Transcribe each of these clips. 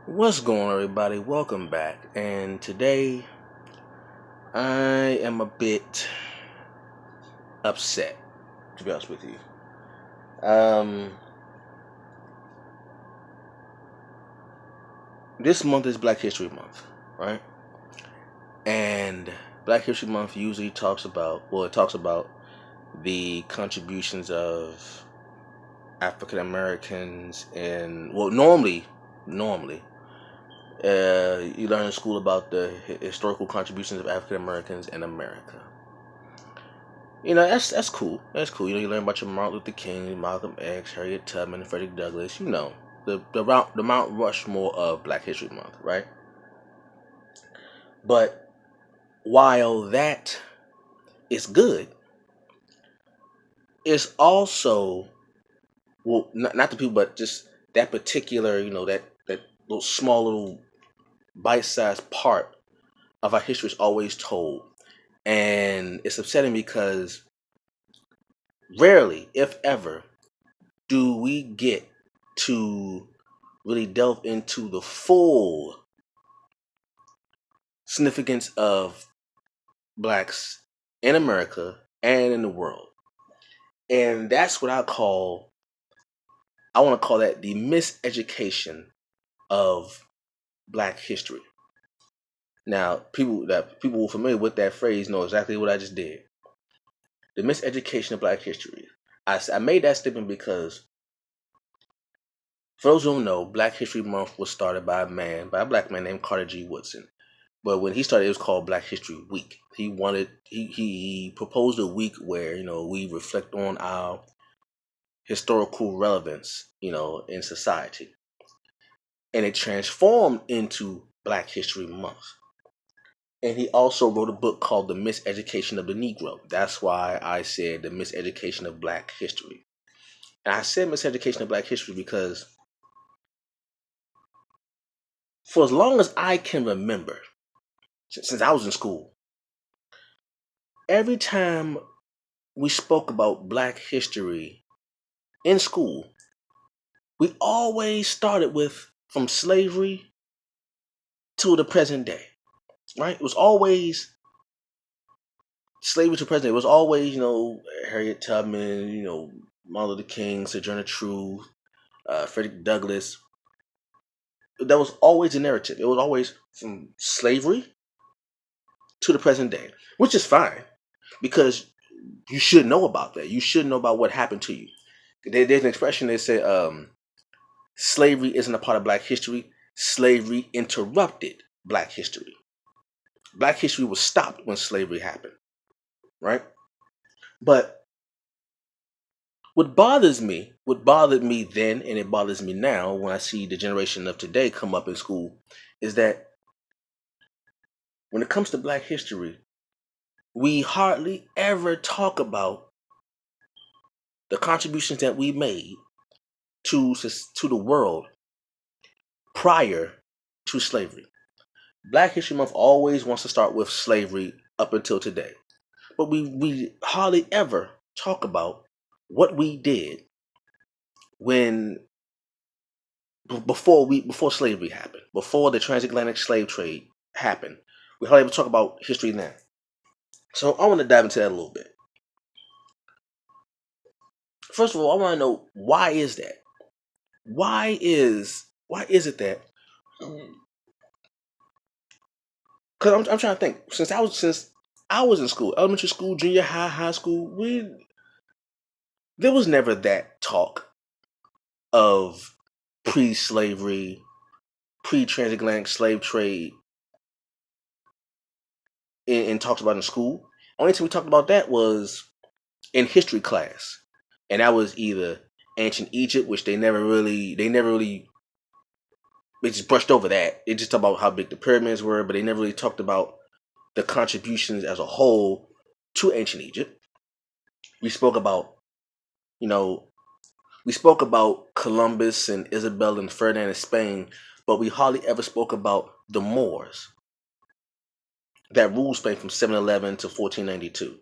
What's going on, everybody? Welcome back. And today I am a bit upset, to be honest with you. This month is Black History Month, right? And Black History Month usually it talks about the contributions of African Americans and, normally, you learn in school about the historical contributions of African Americans in America. That's cool. That's cool. You learn about your Martin Luther King, Malcolm X, Harriet Tubman, Frederick Douglass. The Mount Rushmore of Black History Month, right? But while that is good, it's also, well, not the people, but just that particular, that little small little bite-sized part of our history is always told, and it's upsetting because rarely, if ever, do we get to really delve into the full significance of blacks in America and in the world. And that's what I want to call that the miseducation of black history. Now, people familiar with that phrase know exactly what I just did. The miseducation of black history. I made that statement because, for those who don't know, Black History Month was started by a black man named Carter G. Woodson. But when he started, it was called Black History Week. He proposed a week where we reflect on our historical relevance, in society, and it transformed into Black History Month. And he also wrote a book called The Miseducation of the Negro. That's why I said the miseducation of Black history. And I said miseducation of Black history because for as long as I can remember, since I was in school, every time we spoke about Black history in school, we always started with from slavery to the present day, right? It was always slavery to present day. It was always, Harriet Tubman, Martin Luther King, Sojourner Truth, Frederick Douglass. That was always the narrative. It was always from slavery to the present day, which is fine because you should know about that. You should know about what happened to you. There's an expression that said, slavery isn't a part of Black history. Slavery interrupted Black history. Black history was stopped when slavery happened, right? But what bothered me then, and it bothers me now when I see the generation of today come up in school, is that when it comes to Black history, we hardly ever talk about the contributions that we made to the world prior to slavery. Black History Month always wants to start with slavery up until today. But we hardly ever talk about what we did before slavery happened, before the transatlantic slave trade happened. We hardly ever talk about history then. So I want to dive into that a little bit. First of all, I want to know, why is that? Why is it that? Because I'm trying to think. Since I was in school, elementary school, junior high, high school, there was never that talk of pre-slavery, pre-transatlantic slave trade in talks about in school. Only time we talked about that was in history class, and that was either ancient Egypt, which they just brushed over that. They just talked about how big the pyramids were, but they never really talked about the contributions as a whole to ancient Egypt. We spoke about, Columbus and Isabella and Ferdinand of Spain, but we hardly ever spoke about the Moors that ruled Spain from 711 to 1492.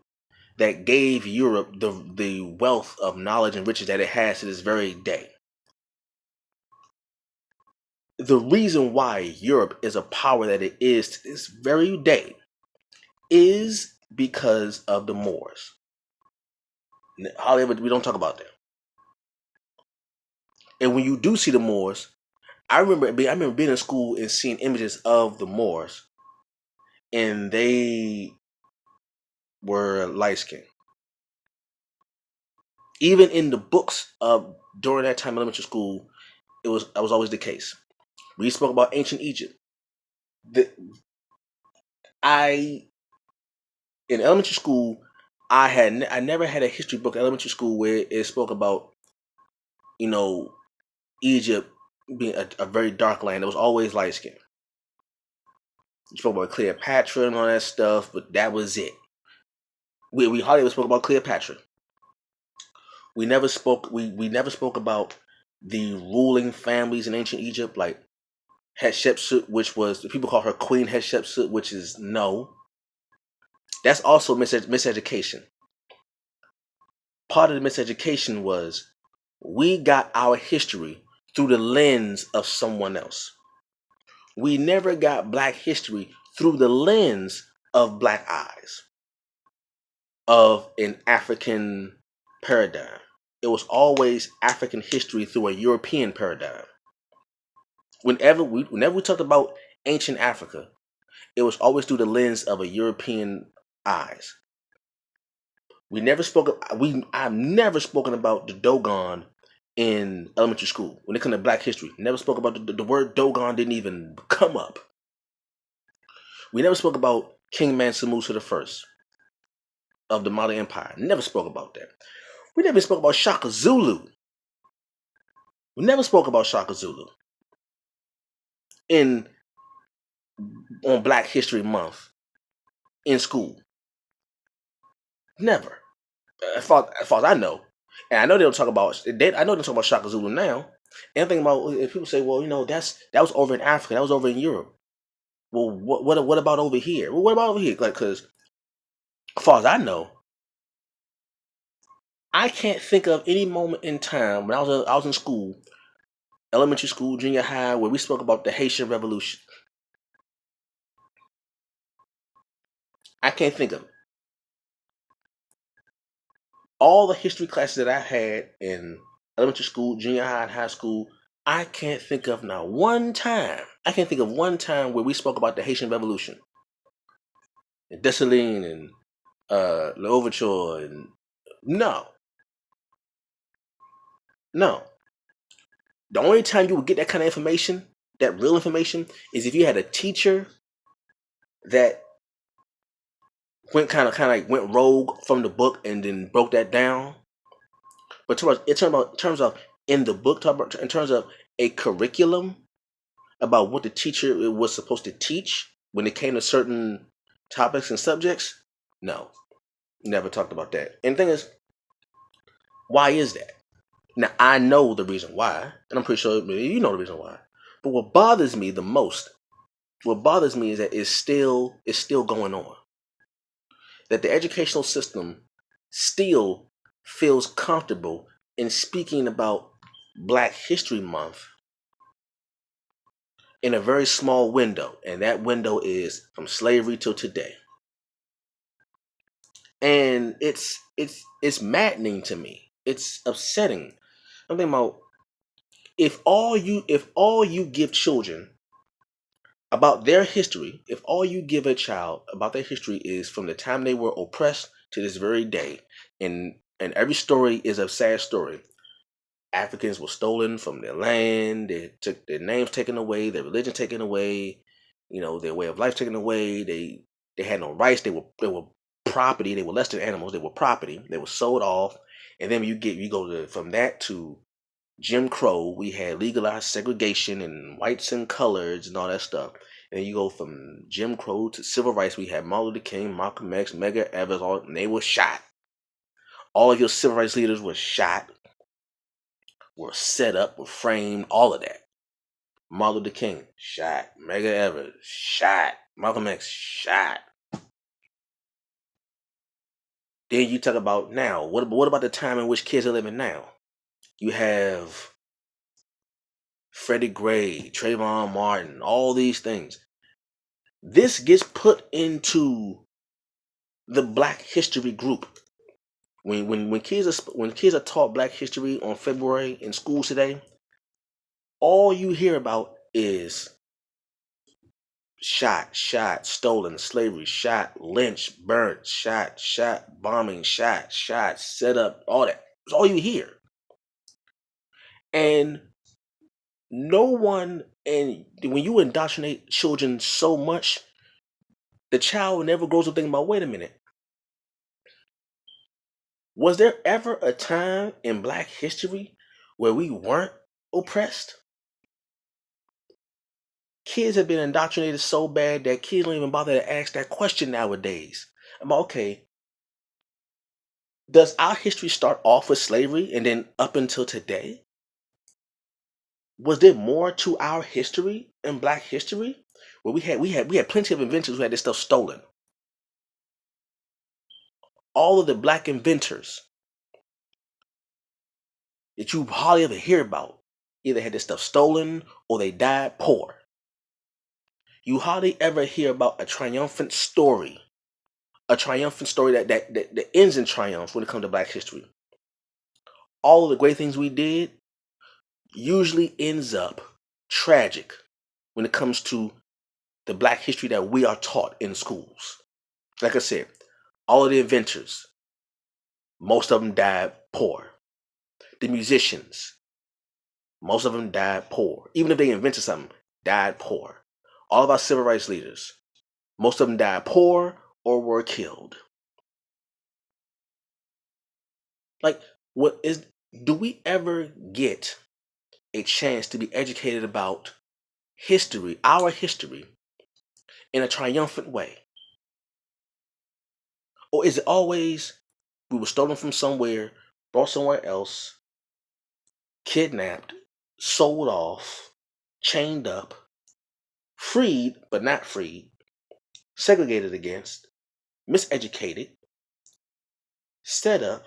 That gave Europe the wealth of knowledge and riches that it has to this very day. the reason why Europe is a power that it is to this very day is because of the Moors. However, we don't talk about that. And when you do see the Moors, I remember being in school and seeing images of the Moors, and they were light skinned. Even in the books during that time in elementary school, it was always the case. We spoke about ancient Egypt. I in elementary school, I never had a history book in elementary school where it spoke about, you know, Egypt being a very dark land. It was always light skinned. You spoke about Cleopatra and all that stuff, but that was it. We hardly ever spoke about Cleopatra. We never spoke about the ruling families in ancient Egypt, like Hatshepsut, which was people call her Queen Hatshepsut, which is no. That's also miseducation. Part of the miseducation was we got our history through the lens of someone else. We never got black history through the lens of black eyes, of an African paradigm. It was always African history through a European paradigm. Whenever we talked about ancient Africa, it was always through the lens of a European eyes. I've never spoken about the Dogon in elementary school when it comes to black history. Never spoke about the word Dogon didn't even come up. We never spoke about King Mansa Musa the First of the Mali Empire. Never spoke about that. We never spoke about Shaka Zulu. We never spoke about Shaka Zulu in on Black History Month in school. Never. As far as I know. And I know they don't talk about I know they talk about Shaka Zulu now. And think about if people say, well, that was over in Africa, that was over in Europe. Well, what about over here? Well, what about over here? Like, because as far as I know, I can't think of any moment in time when I was in school, elementary school, junior high, where we spoke about the Haitian Revolution. I can't think of it. All the history classes that I had in elementary school, junior high, and high school, I can't think of not one time. I can't think of one time where we spoke about the Haitian Revolution. And Dessalines and L'Ouverture and no. The only time you would get that kind of information, that real information, is if you had a teacher that went kind of like went rogue from the book and then broke that down. But in terms of in the book, in terms of a curriculum about what the teacher was supposed to teach when it came to certain topics and subjects, no, never talked about that. And the thing is, why is that? Now I know the reason why, and I'm pretty sure you know the reason why. But what bothers me the most, is that it's still going on. That the educational system still feels comfortable in speaking about Black History Month in a very small window, and that window is from slavery till today. And it's maddening to me. It's upsetting. I'm thinking about if all you give children about their history, if all you give a child about their history is from the time they were oppressed to this very day, and every story is a sad story. Africans were stolen from their land, they took their names taken away, their religion taken away, their way of life taken away. They had no rights. They were property. They were less than animals. They were property. They were sold off. And then you go from that to Jim Crow. We had legalized segregation and whites and coloreds and all that stuff. And then you go from Jim Crow to civil rights. We had Martin Luther King, Malcolm X, Medgar Evers, and they were shot. All of your civil rights leaders were shot, were set up, were framed, all of that. Martin Luther King, shot. Medgar Evers, shot. Malcolm X, shot. Then you talk about now. What about the time in which kids are living now? You have Freddie Gray, Trayvon Martin, all these things. This gets put into the Black History group. When kids are taught Black History on February in schools today, all you hear about is shot, stolen, slavery, shot, lynched, burnt, shot, bombing, shot, set up, all that. It's all you hear. And no one, and when you indoctrinate children so much, the child never grows up thinking about, wait a minute, was there ever a time in Black history where we weren't oppressed? Kids have been indoctrinated so bad that kids don't even bother to ask that question nowadays. About, okay, does our history start off with slavery and then up until today? Was there more to our history in Black history? Where we had plenty of inventors who had this stuff stolen. All of the Black inventors that you hardly ever hear about either had this stuff stolen or they died poor. You hardly ever hear about a triumphant story that ends in triumph when it comes to Black history. All of the great things we did usually ends up tragic when it comes to the Black history that we are taught in schools. Like I said, all of the inventors, most of them died poor. The musicians, most of them died poor. Even if they invented something, died poor. All of our civil rights leaders, most of them died poor or were killed. Like, do we ever get a chance to be educated about history, our history, in a triumphant way? Or is it always we were stolen from somewhere, brought somewhere else, kidnapped, sold off, chained up, freed but not freed, segregated against, miseducated, set up,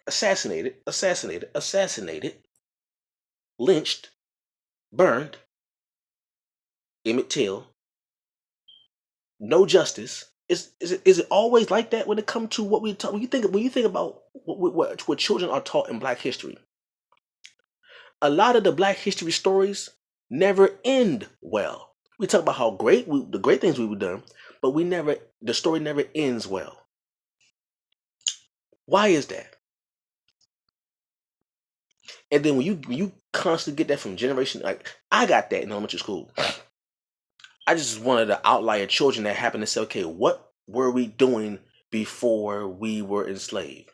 assassinated, lynched, burned, Emmett Till, no justice? Is it always like that when it comes to what we talk? When you think about what children are taught in Black history, a lot of the Black history stories never end well. We talk about how the great things we've done, but the story never ends well. Why is that? And then when you constantly get that from generation, like I got that in elementary school. I just wanted the outlier children that happened to say, okay, what were we doing before we were enslaved?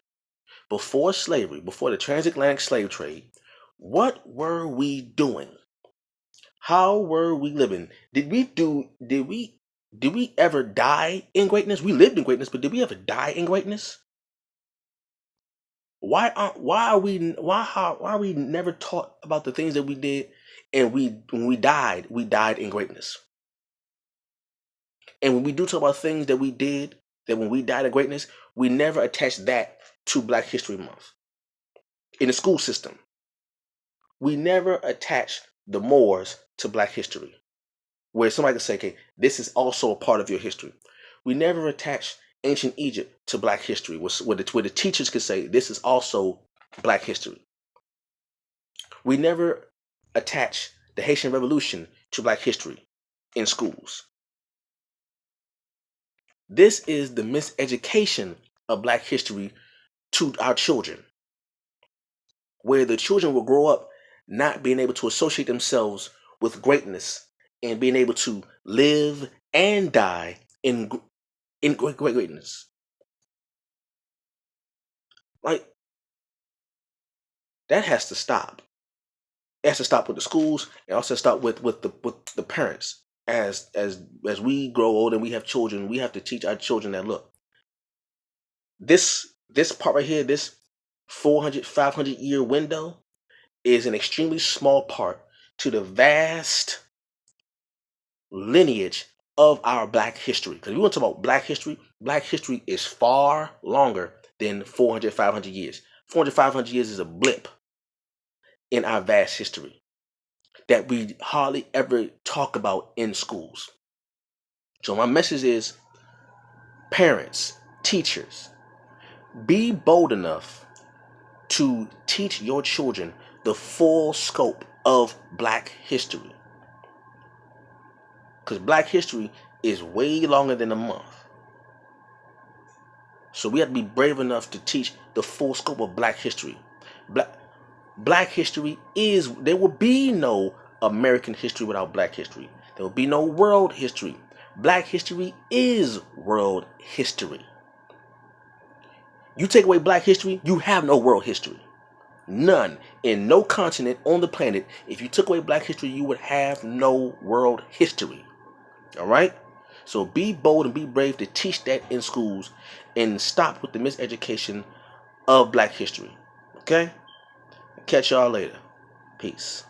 Before slavery, before the transatlantic slave trade, what were we doing? How were we living? Did we ever die in greatness? We lived in greatness, but did we ever die in greatness? Why are we never taught about the things that we did, and when we died in greatness? And when we do talk about things that we did, that when we died in greatness, we never attach that to Black History Month. In the school system, we never attach the Moors to Black history, where somebody could say, okay, this is also a part of your history. We never attach ancient Egypt to Black history, where the teachers could say, this is also Black history. We never attach the Haitian Revolution to Black history in schools. This is the miseducation of Black history to our children, where the children will grow up not being able to associate themselves with greatness and being able to live and die in greatness. Like, that has to stop. It has to stop with the schools. It also stop with the parents. As we grow old and we have children, we have to teach our children that, look, this part right here, this 400, 500 year window is an extremely small part to the vast lineage of our Black history. Because we want to talk about Black history is far longer than 400, 500 years. 400, 500 years is a blip in our vast history. that we hardly ever talk about in schools. So my message is, parents, teachers, be bold enough to teach your children the full scope of Black history. Because Black history is way longer than a month. So we have to be brave enough to teach the full scope of Black history. Black history is, there will be no American history without Black history. There will be no world history. Black history is world history. You take away Black history, you have no world history. None. In no continent on the planet, if you took away Black history, you would have no world history. Alright? So be bold and be brave to teach that in schools and stop with the miseducation of Black history. Okay? Catch y'all later. Peace.